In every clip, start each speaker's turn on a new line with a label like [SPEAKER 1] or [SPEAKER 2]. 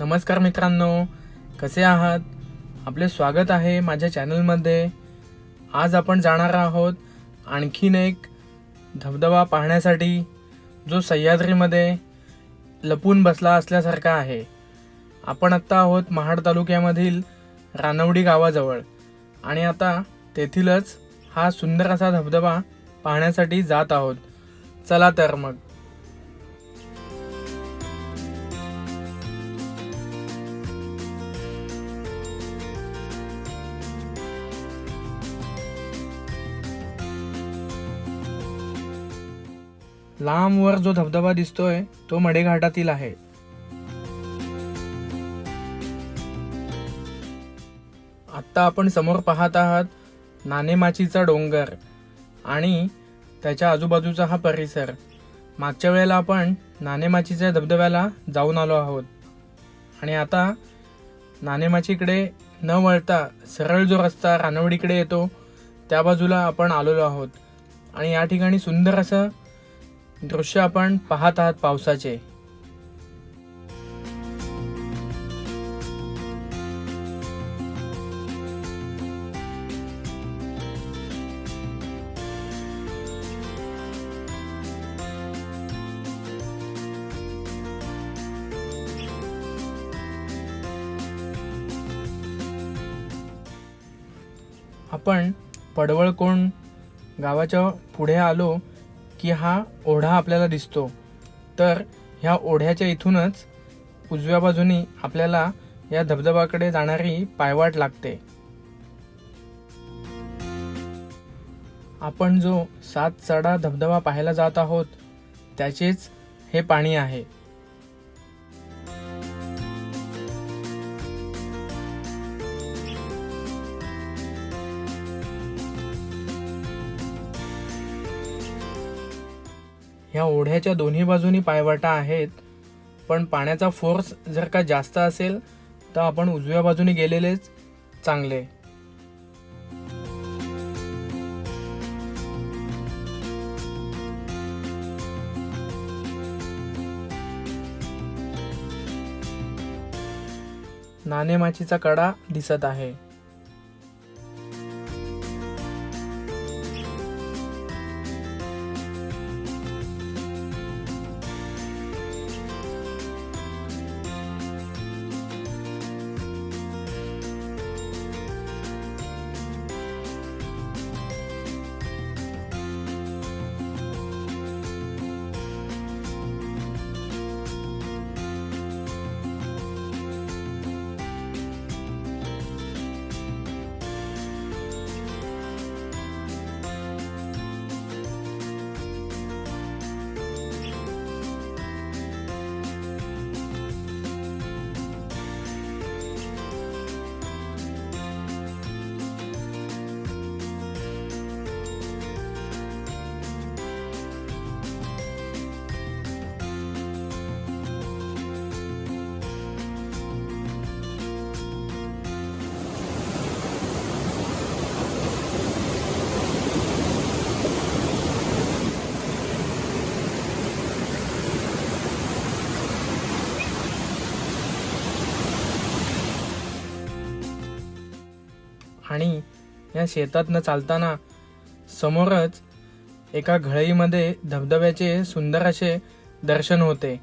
[SPEAKER 1] नमस्कार मित्रांनो, कसे आहात? आपले स्वागत आहे माझ्या चॅनलमध्ये. आज आपण जाणार आहोत आणखीन एक धबधबा पाहण्यासाठी, जो सह्याद्रीमध्ये लपून बसला असल्यासारखा आहे. आपण आत्ता आहोत महाड तालुक्यामधील रानवडी गावाजवळ आणि आता तेथीलच हा सुंदर असा धबधबा पाहण्यासाठी जात आहोत. चला तर मग. लांबवर जो धबधबा दिसतोय तो मडेघाटातील आहे. आत्ता आपण समोर पाहत आहात नाणेमाचीचा डोंगर आणि त्याच्या आजूबाजूचा हा परिसर. मागच्या वेळेला आपण नाणेमाचीच्या धबधब्याला जाऊन आलो आहोत आणि आता नाणेमाचीकडे न वळता सरळ जो रस्ता रानवडीकडे येतो त्या बाजूला आपण आलेलो आहोत आणि या ठिकाणी सुंदर असं दृश्य आपण पाहत आहात पावसाचे. आपण पडवळकोण गावाच्या पुढे आलो की हा ओढा आपल्याला दिसतो. तर ह्या ओढ्याच्या इथूनच उजव्या बाजूनी आपल्याला या धबधबाकडे जाणारी पायवाट लागते. आपण जो 7 सडा धबधबा पाहायला जात आहोत त्याचेच हे पाणी आहे. ह्या ओढ्याच्या दोन्ही बाजूनी पायवाटा आहेत, पण पाण्याचा फोर्स जर का जास्त असेल तर आपण उजव्या बाजूने गेलेलेच चांगले. नाणेमाचीचा कडा दिसत आहे. आणि या शेतातनं चालताना समोरच एका घळईमध्ये धबधब्याचे सुंदर असे दर्शन होते.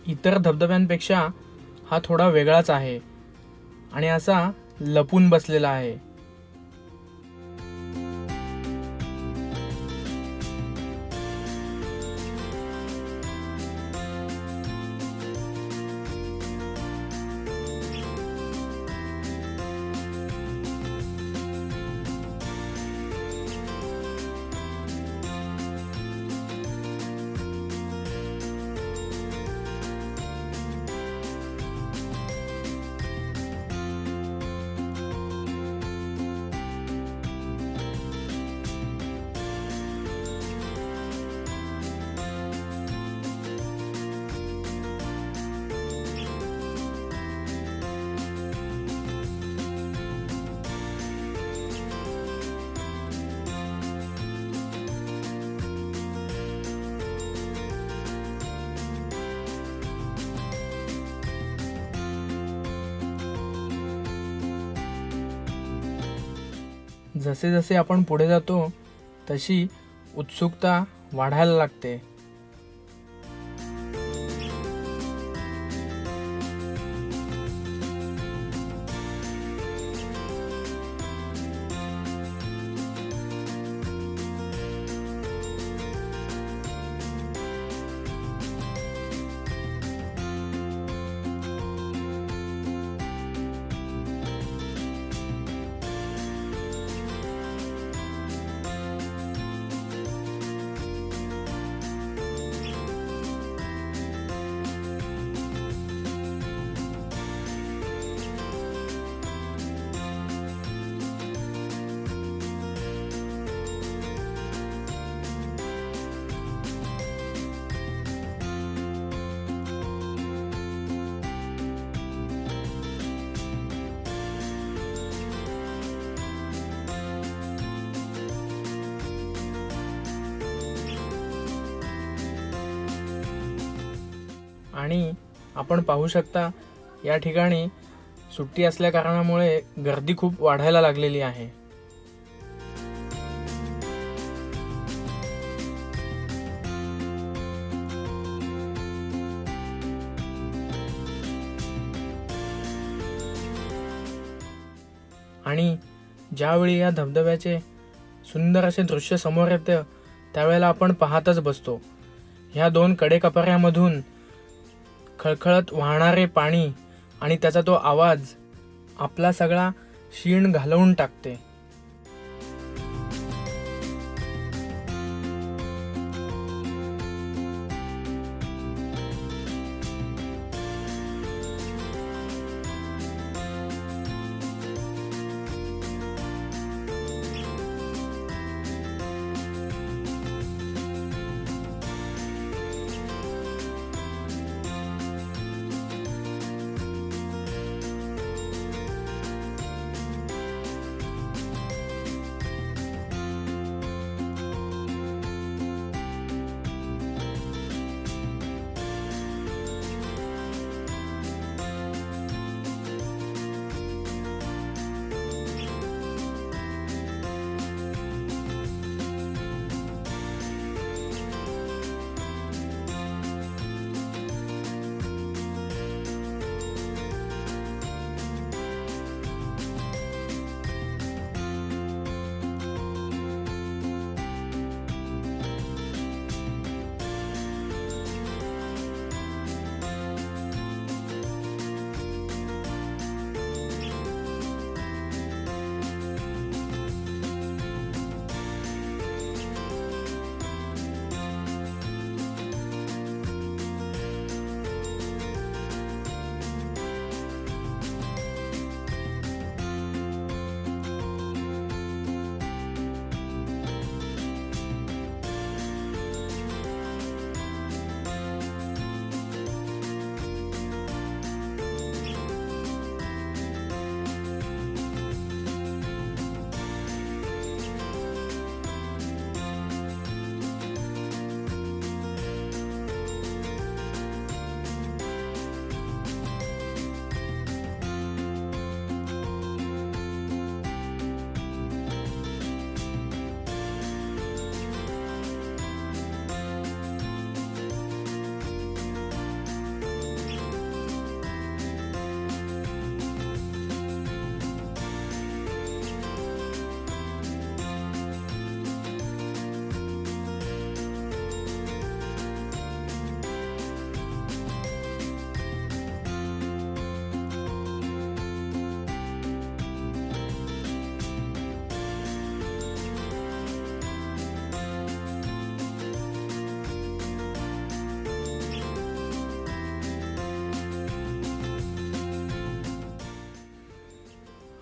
[SPEAKER 1] इतर धबधब्यांपेक्षा हा थोडा वेगळाच आहे आणि असा लपून बसलेला आहे. जसे जसे आपण पुढे जातो तशी उत्सुकता वाढायला लागते. आणि आपण पाहू शकता या ठिकाणी सुट्टी असल्या कारणामुळे गर्दी खूप वाढायला लागलेली आहे. आणि ज्यावेळी या धबधब्याचे सुंदर असे दृश्य समोर येतं त्यावेळेला आपण पाहतच बसतो. ह्या दोन कडेकपाऱ्यामधून खळखळत वाहणारे पाणी आणि त्याचा तो आवाज आपला सगळा शीण घालवून टाकते.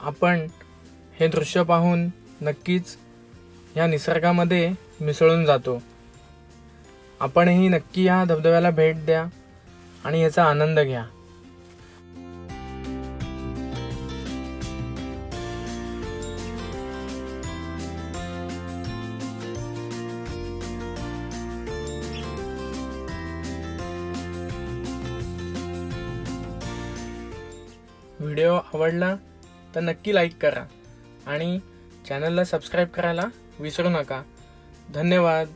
[SPEAKER 1] आपण हे दृश्य पाहून नक्कीच या निसर्गामध्ये मिसळून जातो. आपणही नक्की या धबधब्याला भेट द्या आणि याचा आनंद घ्या. व्हिडिओ आवडला तर नक्की लाईक करा आणि चॅनलला सबस्क्राईब करायला विसरू नका. धन्यवाद.